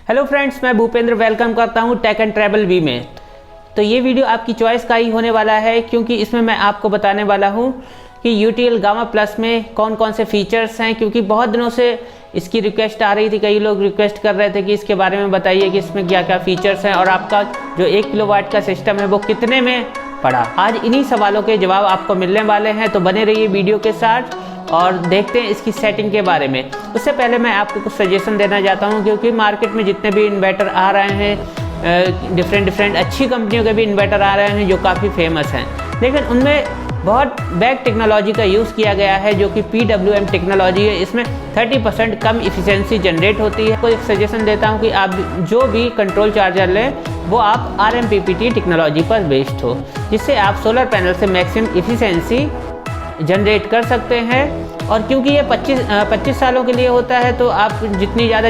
Hello friends, मैं Bhupendra welcome करता हूं टेक एंड ट्रैवल वी में। तो ये वीडियो आपकी चॉइस का ही होने वाला है, क्योंकि इसमें मैं आपको बताने वाला हूं कि UTL गामा प्लस में कौन कौन से फीचर्स हैं। क्योंकि बहुत दिनों से इसकी रिक्वेस्ट आ रही थी, कई लोग रिक्वेस्ट कर रहे थे कि इसके बारे में बताइए कि इसमें क्या क्या फीचर्स हैं और आपका जो 1 किलोवाट का सिस्टम है वो कितने में पड़ा। आज इन्हीं सवालों के जवाब आपको मिलने वाले हैं, तो बने रहिए वीडियो के साथ और देखते हैं इसकी सेटिंग के बारे में। उससे पहले मैं आपको कुछ सजेशन देना चाहता हूं, क्योंकि मार्केट में जितने भी इन्वर्टर आ रहे हैं, डिफरेंट अच्छी कंपनियों के भी इन्वर्टर आ रहे हैं जो काफ़ी फेमस हैं, लेकिन उनमें बहुत बैक टेक्नोलॉजी का यूज़ किया गया है, जो कि PWM टेक्नोलॉजी है। इसमें 30% कम इफिशिएंसी जनरेट होती है। कोई सजेशन देता हूं कि आप जो भी कंट्रोल चार्जर लें वो आप RMPPT टेक्नोलॉजी पर बेस्ड हो, जिससे आप सोलर पैनल से मैक्सिमम इफिशिएंसी जनरेट कर सकते हैं। और क्योंकि ये 25 सालों के लिए होता है, तो आप जितनी ज़्यादा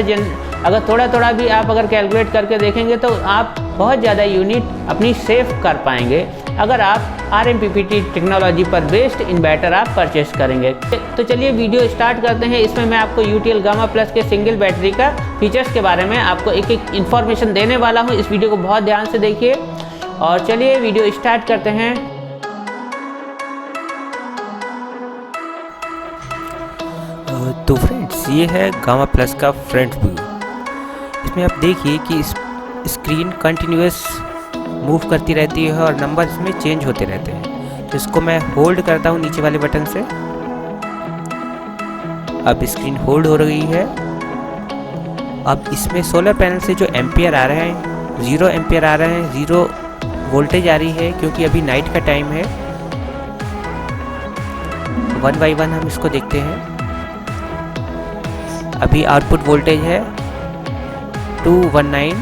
अगर थोड़ा भी आप अगर कैलकुलेट करके देखेंगे तो आप बहुत ज़्यादा यूनिट अपनी सेव कर पाएंगे अगर आप RMPPT टेक्नोलॉजी पर बेस्ड इन्वर्टर आप परचेस करेंगे। तो चलिए वीडियो स्टार्ट करते हैं। इसमें मैं आपको UTL गामा प्लस के सिंगल बैटरी का फीचर्स के बारे में आपको एक एक इन्फॉर्मेशन देने वाला हूँ। इस वीडियो को बहुत ध्यान से देखिए और चलिए वीडियो स्टार्ट करते हैं। तो फ्रेंड्स, ये है गामा प्लस का फ्रंट व्यू। इसमें आप देखिए कि स्क्रीन कंटिन्यूअस मूव करती रहती है और नंबर इसमें चेंज होते रहते हैं। तो इसको मैं होल्ड करता हूँ नीचे वाले बटन से। अब स्क्रीन होल्ड हो रही है। अब इसमें सोलर पैनल से जो एम्पियर आ रहे हैं 0 एम्पियर आ रहे हैं, 0 वोल्टेज आ रही है, क्योंकि अभी नाइट का टाइम है। 1 बाई 1 हम इसको देखते हैं। अभी आउटपुट वोल्टेज है 219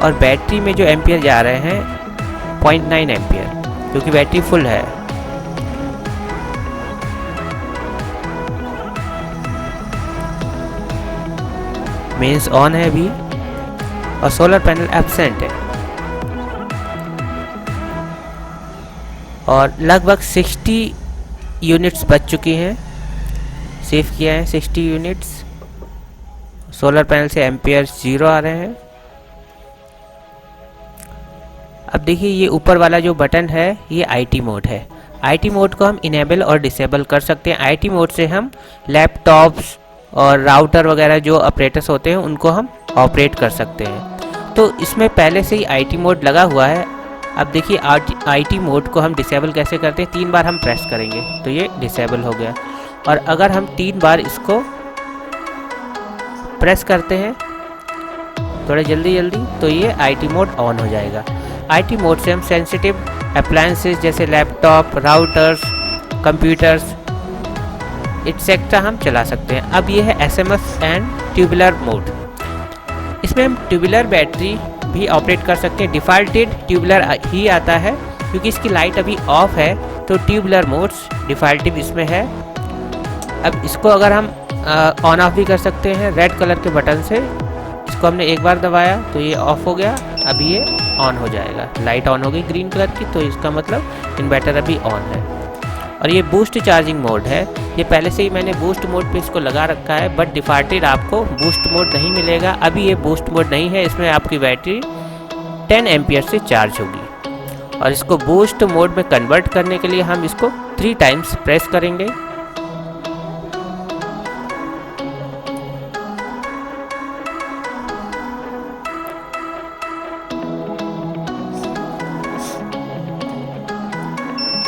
और बैटरी में जो एम्पियर जा रहे हैं 0.9 एम्पियर, क्योंकि बैटरी फुल है। मेंस ऑन है अभी और सोलर पैनल एब्सेंट है। और लगभग 60 यूनिट्स बच चुकी हैं, सेव किया है 60 यूनिट्स। सोलर पैनल से एम्पियर 0 आ रहे हैं। अब देखिए, ये ऊपर वाला जो बटन है ये IT मोड है। IT मोड को हम इनेबल और डिसेबल कर सकते हैं। IT मोड से हम लैपटॉप्स और राउटर वगैरह जो ऑपरेटर्स होते हैं उनको हम ऑपरेट कर सकते हैं। तो इसमें पहले से ही IT मोड लगा हुआ है। अब देखिए IT मोड को हम डिसेबल कैसे करते हैं। 3 बार हम प्रेस करेंगे तो ये डिसेबल हो गया, और अगर हम 3 बार इसको प्रेस करते हैं थोड़ा जल्दी तो ये IT मोड ऑन हो जाएगा। IT मोड से हम सेंसिटिव अप्लायंसेस जैसे लैपटॉप, राउटर्स, कंप्यूटर्स एटसेट्रा हम चला सकते हैं। अब ये है SMS एंड ट्यूबुलर मोड। इसमें हम ट्यूबुलर बैटरी भी ऑपरेट कर सकते हैं। डिफ़ॉल्टेड ट्यूबुलर ही आता है, क्योंकि इसकी लाइट अभी ऑफ है, तो ट्यूबुलर मोड्स डिफ़ॉल्टिव इसमें है। अब इसको अगर हम ऑन ऑफ भी कर सकते हैं रेड कलर के बटन से। इसको हमने एक बार दबाया तो ये ऑफ हो गया, अभी ये ऑन हो जाएगा। लाइट ऑन हो गई ग्रीन कलर की, तो इसका मतलब इन्वर्टर अभी ऑन है। और ये बूस्ट चार्जिंग मोड है। ये पहले से ही मैंने बूस्ट मोड पे इसको लगा रखा है, बट डिफ़ॉल्टेड आपको बूस्ट मोड नहीं मिलेगा। अभी ये बूस्ट मोड नहीं है। इसमें आपकी बैटरी 10 एम्पियर से चार्ज होगी। और इसको बूस्ट मोड में कन्वर्ट करने के लिए हम इसको 3 टाइम्स प्रेस करेंगे।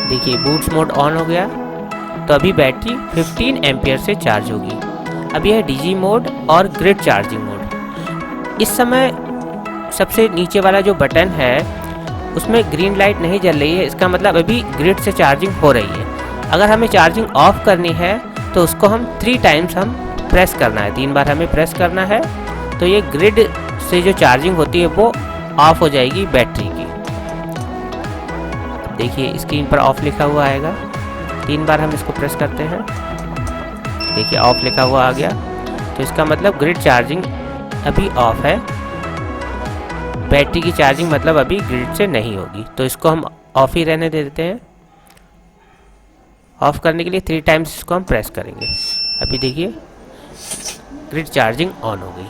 देखिए, बूस्ट मोड ऑन हो गया, तो अभी बैटरी 15 एम्पियर से चार्ज होगी। अब यह है DG मोड और ग्रिड चार्जिंग मोड। इस समय सबसे नीचे वाला जो बटन है उसमें ग्रीन लाइट नहीं जल रही है, इसका मतलब अभी ग्रिड से चार्जिंग हो रही है। अगर हमें चार्जिंग ऑफ करनी है तो उसको हम 3 टाइम्स हम प्रेस करना है, 3 बार हमें प्रेस करना है, तो ये ग्रिड से जो चार्जिंग होती है वो ऑफ हो जाएगी बैटरी की। देखिए, स्क्रीन पर ऑफ लिखा हुआ आएगा। 3 बार हम इसको प्रेस करते हैं, देखिए ऑफ लिखा हुआ आ गया, तो इसका मतलब ग्रिड चार्जिंग अभी ऑफ है। बैटरी की चार्जिंग मतलब अभी ग्रिड से नहीं होगी, तो इसको हम ऑफ ही रहने दे देते हैं। ऑफ करने के लिए 3 टाइम्स इसको हम प्रेस करेंगे। अभी देखिए ग्रिड चार्जिंग ऑन हो गई।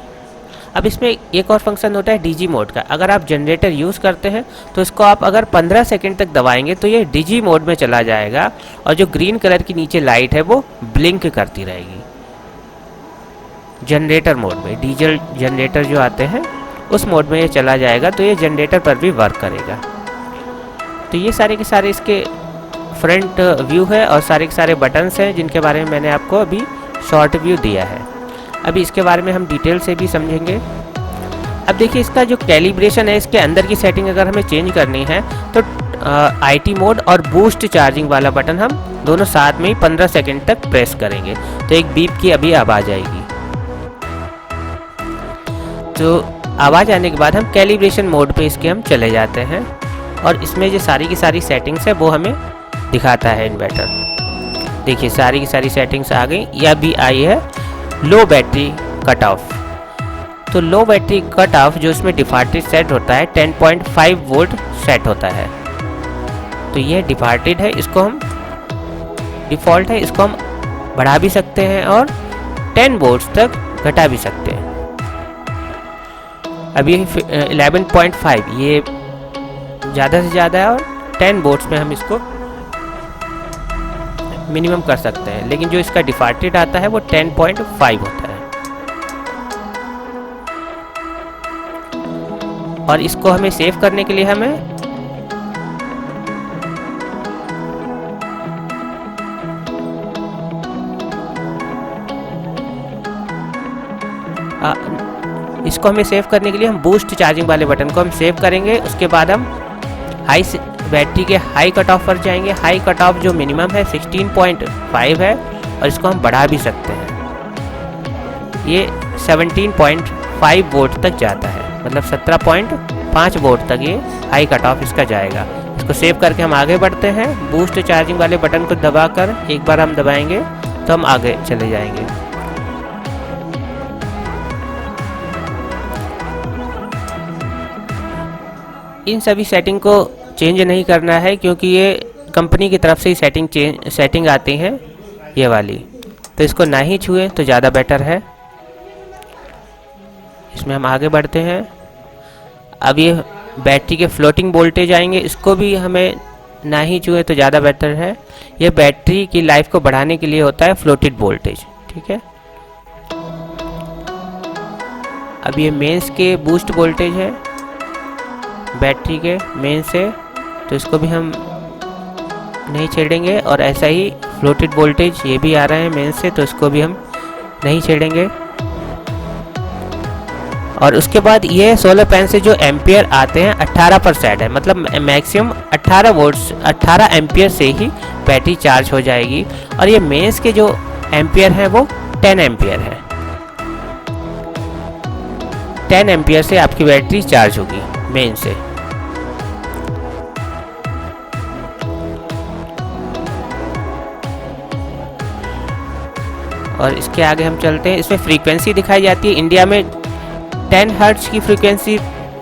अब इसमें एक और फंक्शन होता है डीजी मोड का। अगर आप जनरेटर यूज़ करते हैं तो इसको आप अगर 15 सेकंड तक दबाएंगे तो ये डीजी मोड में चला जाएगा और जो ग्रीन कलर की नीचे लाइट है वो ब्लिंक करती रहेगी। जनरेटर मोड में, डीजल जनरेटर जो आते हैं उस मोड में ये चला जाएगा, तो ये जनरेटर पर भी वर्क करेगा। तो ये सारे के सारे इसके फ्रंट व्यू है और सारे के सारे बटन्स हैं जिनके बारे में मैंने आपको अभी शॉर्ट व्यू दिया है। अभी इसके बारे में हम डिटेल से भी समझेंगे। अब देखिए इसका जो कैलिब्रेशन है, इसके अंदर की सेटिंग अगर हमें चेंज करनी है तो आईटी मोड और बूस्ट चार्जिंग वाला बटन हम दोनों साथ में ही 15 सेकंड तक प्रेस करेंगे तो एक बीप की अभी आवाज़ आएगी। तो आवाज़ आने के बाद हम कैलिब्रेशन मोड पे इसके हम चले जाते हैं और इसमें जो सारी की सारी सेटिंग्स है वो हमें दिखाता है इन्वर्टर। देखिए सारी की सारी सेटिंग्स आ गई। यह भी आई है लो बैटरी कट ऑफ। तो लो बैटरी कट ऑफ जो इसमें डिफॉल्टेड सेट होता है 10.5 वोल्ट सेट होता है। तो ये डिफॉल्टेड है, इसको हम डिफ़ॉल्ट है, इसको हम बढ़ा भी सकते हैं और 10 वोल्ट तक घटा भी सकते हैं। अभी 11.5 ये ज़्यादा से ज़्यादा है और 10 वोल्ट्स में हम इसको मिनिमम कर सकते हैं, लेकिन जो इसका डिफॉल्टेड आता है वो 10.5 होता है। और इसको हमें सेव करने के लिए हमें सेव करने के लिए हम बूस्ट चार्जिंग वाले बटन को हम सेव करेंगे। उसके बाद हम बैटरी के हाई कट ऑफ पर जाएंगे। हाई कट ऑफ जो मिनिमम है 16.5 है और इसको हम बढ़ा भी सकते हैं। ये 17.5 वोल्ट तक जाता है, मतलब 17.5 वोल्ट तक ये हाई कट ऑफ इसका जाएगा। इसको सेव करके हम आगे बढ़ते हैं। बूस्ट चार्जिंग वाले बटन को दबाकर एक बार हम दबाएंगे तो हम आगे चले जाएंगे। इन सभी सेटिंग को चेंज नहीं करना है क्योंकि ये कंपनी की तरफ से ही सेटिंग आती हैं ये वाली, तो इसको ना ही छुए तो ज़्यादा बेटर है। इसमें हम आगे बढ़ते हैं। अब ये बैटरी के फ्लोटिंग वोल्टेज आएंगे, इसको भी हमें ना ही छुए तो ज़्यादा बेटर है। ये बैटरी की लाइफ को बढ़ाने के लिए होता है फ्लोटेड वोल्टेज, ठीक है। अब ये मेंस के बूस्ट वोल्टेज है बैटरी के मेन से, तो इसको भी हम नहीं छेड़ेंगे। और ऐसा ही फ्लोटेड वोल्टेज ये भी आ रहा है मेन से, तो इसको भी हम नहीं छेड़ेंगे। और उसके बाद ये सोलर पैनल से जो एम्पियर आते हैं 18% है, मतलब मैक्सिमम 18 वोल्ट्स 18 एम्पियर से ही बैटरी चार्ज हो जाएगी। और ये मेंस के जो एम्पियर हैं वो 10 एम्पियर है। 10 एम्पियर से आपकी बैटरी चार्ज होगी मेन से। और इसके आगे हम चलते हैं। इसमें फ्रीक्वेंसी दिखाई जाती है। इंडिया में 10 हर्ट्ज की फ्रीक्वेंसी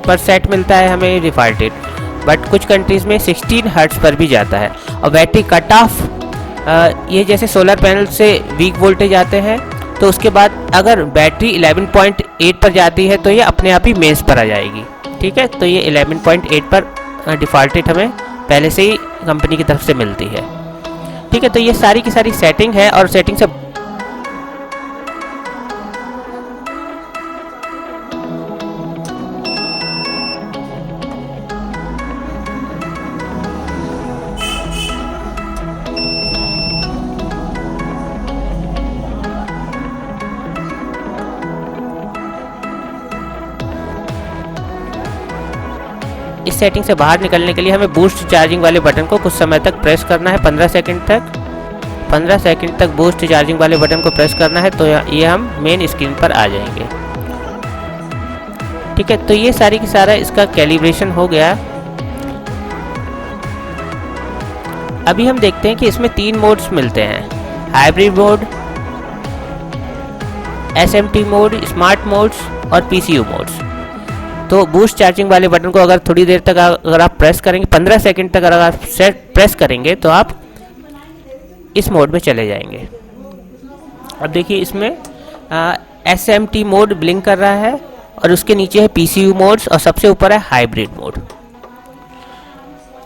पर सेट मिलता है हमें डिफॉल्टेड, बट कुछ कंट्रीज़ में 16 हर्ट्ज पर भी जाता है। और बैटरी कट ऑफ ये जैसे सोलर पैनल से वीक वोल्टेज आते हैं, तो उसके बाद अगर बैटरी 11.8 पर जाती है तो ये अपने आप ही मेंस पर आ जाएगी, ठीक है। तो ये 11.8 पर डिफ़ॉल्टेड हमें पहले से ही कंपनी की तरफ से मिलती है, ठीक है। तो ये सारी की सारी सेटिंग है और सेटिंग से इस सेटिंग से बाहर निकलने के लिए हमें बूस्ट चार्जिंग वाले बटन को कुछ समय तक प्रेस करना है, 15 सेकंड तक। 15 सेकंड तक बूस्ट चार्जिंग वाले बटन को प्रेस करना है, तो ये हम मेन स्क्रीन पर आ जाएंगे, ठीक है। तो ये सारी की सारा इसका कैलिब्रेशन हो गया। अभी हम देखते हैं कि इसमें 3 मोड्स मिलते हैं, hybrid mode, SMT mode, smart modes और PCU मोड्स। तो बूस्ट चार्जिंग वाले बटन को अगर थोड़ी देर तक अगर आप प्रेस करेंगे, 15 सेकंड तक अगर आप प्रेस करेंगे तो आप इस मोड में चले जाएंगे। अब देखिए इसमें SMT मोड ब्लिंक कर रहा है और उसके नीचे है PCU मोड्स और सबसे ऊपर है हाइब्रिड मोड।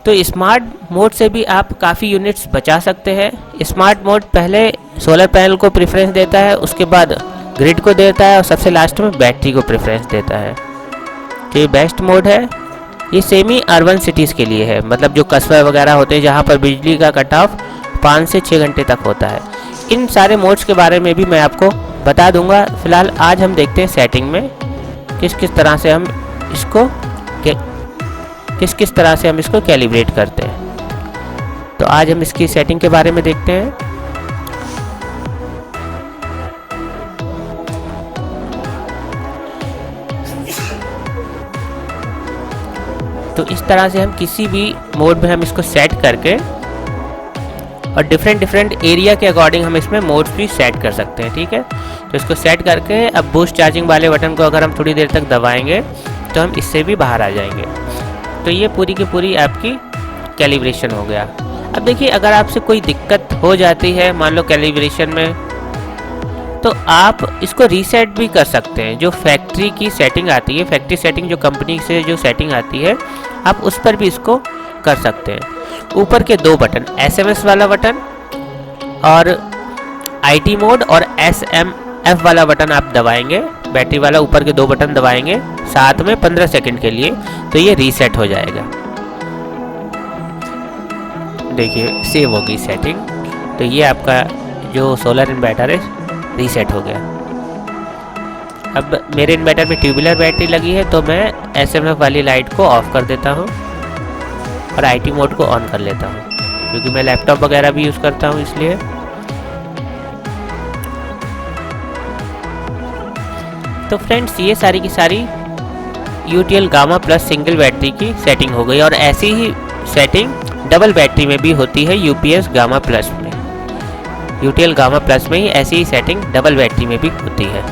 तो स्मार्ट मोड से भी आप काफ़ी यूनिट्स बचा सकते हैं। स्मार्ट मोड पहले सोलर पैनल को प्रेफरेंस देता है, उसके बाद ग्रिड को देता है और सबसे लास्ट में बैटरी को प्रेफरेंस देता है। तो ये बेस्ट मोड है। ये सेमी अर्बन सिटीज़ के लिए है, मतलब जो कस्बे वगैरह होते हैं जहाँ पर बिजली का कट ऑफ 5 से 6 घंटे तक होता है। इन सारे मोड्स के बारे में भी मैं आपको बता दूंगा। फिलहाल आज हम देखते हैं सेटिंग में किस किस तरह से हम इसको कैलिब्रेट करते हैं। तो आज हम इसकी सेटिंग के बारे में देखते हैं। तो इस तरह से हम किसी भी मोड में हम इसको सेट करके और डिफरेंट एरिया के अकॉर्डिंग हम इसमें मोड्स भी सेट कर सकते हैं। ठीक है, तो इसको सेट करके अब बूस्ट चार्जिंग वाले बटन को अगर हम थोड़ी देर तक दबाएंगे तो हम इससे भी बाहर आ जाएंगे। तो ये पूरी की पूरी आपकी कैलिब्रेशन हो गया। अब देखिए, अगर आपसे कोई दिक्कत हो जाती है मान लो कैलिब्रेशन में, तो आप इसको रीसेट भी कर सकते हैं। जो फैक्ट्री की सेटिंग आती है, फैक्ट्री सेटिंग जो कंपनी से जो सेटिंग आती है, आप उस पर भी इसको कर सकते हैं। ऊपर के 2 बटन, SMS वाला बटन और IT मोड और SMF वाला बटन आप दबाएंगे, बैटरी वाला ऊपर के 2 बटन दबाएंगे साथ में 15 सेकंड के लिए, तो ये रीसेट हो जाएगा। देखिए सेव होगी सेटिंग। तो ये आपका जो सोलर इन्वर्टर है रीसेट हो गया। अब मेरे इन्वर्टर में ट्यूबुलर बैटरी लगी है, तो मैं SMF वाली लाइट को ऑफ कर देता हूँ और IT मोड को ऑन कर लेता हूँ, क्योंकि मैं लैपटॉप वगैरह भी यूज़ करता हूँ इसलिए। तो फ्रेंड्स, ये सारी की सारी UTL gamma plus single battery की सेटिंग हो गई। और ऐसी ही सेटिंग डबल बैटरी में भी होती है UPS गामा प्लस में। UTL गामा प्लस में ही ऐसी ही सेटिंग डबल बैटरी में भी होती है।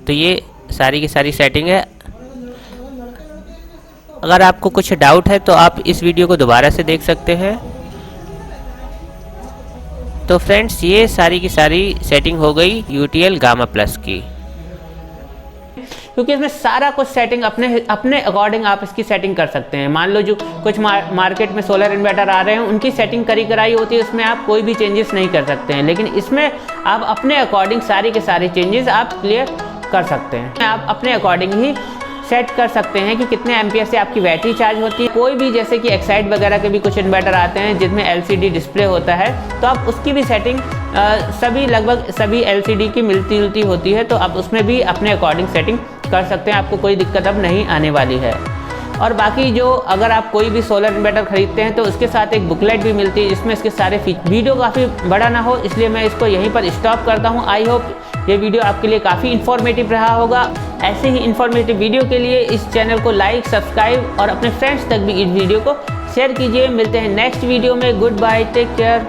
तो ये सारी की सारी सेटिंग है। अगर आपको कुछ डाउट है तो आप इस वीडियो को दोबारा से देख सकते हैं। तो फ्रेंड्स, ये सारी की सारी सेटिंग हो गई UTL गामा प्लस की, क्योंकि इसमें सारा कुछ सेटिंग अपने अकॉर्डिंग आप इसकी सेटिंग कर सकते हैं। मान लो जो कुछ मार्केट में सोलर इन्वर्टर आ रहे हैं, उनकी सेटिंग कराई होती है, उसमें आप कोई भी चेंजेस नहीं कर सकते हैं, लेकिन इसमें आप अपने अकॉर्डिंग सारी के सारे चेंजेस आप क्लियर कर सकते हैं। आप अपने अकॉर्डिंग ही सेट कर सकते हैं कि कितने एम्पियर से आपकी बैटरी चार्ज होती है। कोई भी जैसे कि एक्साइड वगैरह के भी कुछ इन्वर्टर आते हैं जिसमें LCD डिस्प्ले होता है, तो आप उसकी भी सेटिंग लगभग सभी LCD की मिलती जुलती होती है, तो आप उसमें भी अपने अकॉर्डिंग सेटिंग कर सकते हैं। आपको कोई दिक्कत अब नहीं आने वाली है। और बाकी जो अगर आप कोई भी सोलर इन्वर्टर खरीदते हैं तो उसके साथ एक बुकलेट भी मिलती है जिसमें इसके सारे वीडियो काफ़ी बड़ा ना हो, इसलिए मैं इसको यहीं पर स्टॉप करता हूँ। आई होप ये वीडियो आपके लिए काफ़ी इन्फॉर्मेटिव रहा होगा। ऐसे ही इन्फॉर्मेटिव वीडियो के लिए इस चैनल को लाइक, सब्सक्राइब और अपने फ्रेंड्स तक भी इस वीडियो को शेयर कीजिए। मिलते हैं नेक्स्ट वीडियो में। Good bye, take care.